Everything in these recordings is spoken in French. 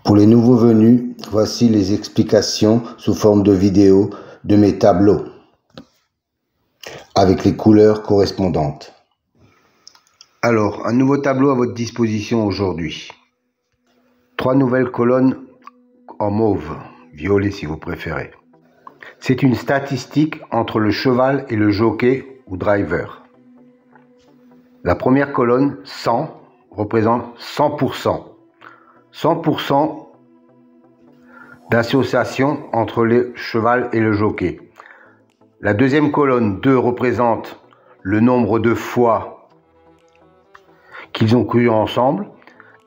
Pour les nouveaux venus, voici les explications sous forme de vidéo de mes tableaux, avec les couleurs correspondantes. Alors, un nouveau tableau à votre disposition aujourd'hui. 3 nouvelles colonnes en mauve, violet si vous préférez. C'est une statistique entre le cheval et le jockey ou driver. La première colonne, 100, représente 100%. 100% d'association entre le cheval et le jockey. La deuxième colonne, 2, représente le nombre de fois qu'ils ont couru ensemble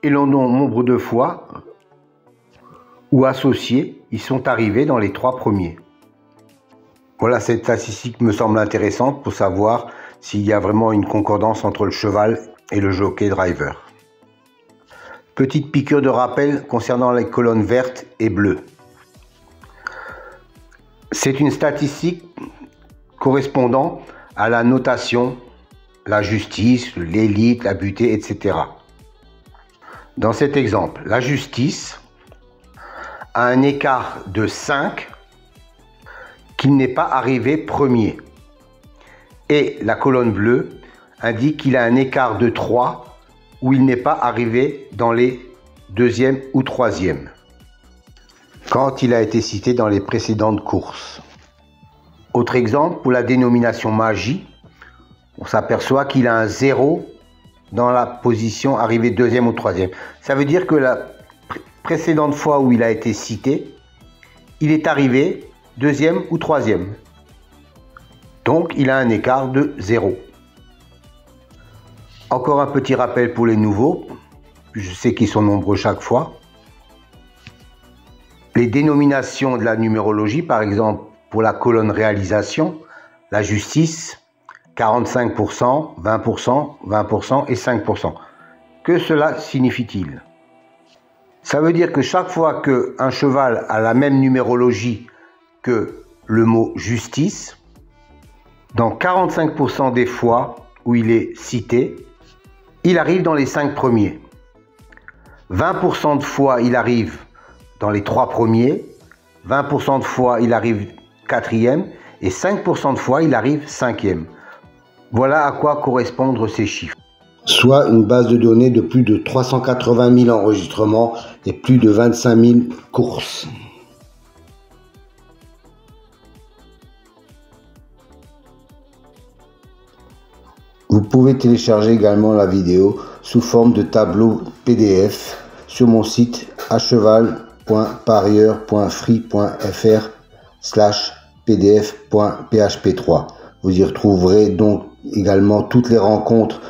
et le nombre de fois où associés ils sont arrivés dans les 3 premiers. Voilà, cette statistique me semble intéressante pour savoir s'il y a vraiment une concordance entre le cheval et le jockey driver. Petite piqûre de rappel concernant les colonnes vertes et bleues. C'est une statistique correspondant à la notation, la justice, l'élite, la butée, etc. Dans cet exemple, la justice a un écart de 5 qu'il n'est pas arrivé premier. Et la colonne bleue indique qu'il a un écart de 3 où il n'est pas arrivé dans les 2e ou 3e, quand il a été cité dans les précédentes courses. Autre exemple, pour la dénomination magie, on s'aperçoit qu'il a un 0 dans la position arrivée 2e ou 3e. Ça veut dire que la précédente fois où il a été cité, il est arrivé 2e ou 3e. Donc il a un écart de 0. Encore un petit rappel pour les nouveaux, je sais qu'ils sont nombreux chaque fois. Les dénominations de la numérologie, par exemple pour la colonne réalisation, la justice, 45%, 20%, 20% et 5%. Que cela signifie-t-il? Ça veut dire que chaque fois qu'un cheval a la même numérologie que le mot justice, dans 45% des fois où il est cité, il arrive dans les 5 premiers. 20% de fois, il arrive dans les 3 premiers. 20% de fois, il arrive 4e. Et 5% de fois, il arrive 5e. Voilà à quoi correspondent ces chiffres. Soit une base de données de plus de 380 000 enregistrements et plus de 25 000 courses. Vous pouvez télécharger également la vidéo sous forme de tableau PDF sur mon site acheval.parieur.free.fr/pdf.php3. Vous y retrouverez donc également toutes les rencontres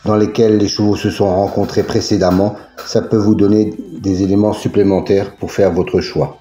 dans lesquelles les chevaux se sont rencontrés précédemment. Ça peut vous donner des éléments supplémentaires pour faire votre choix.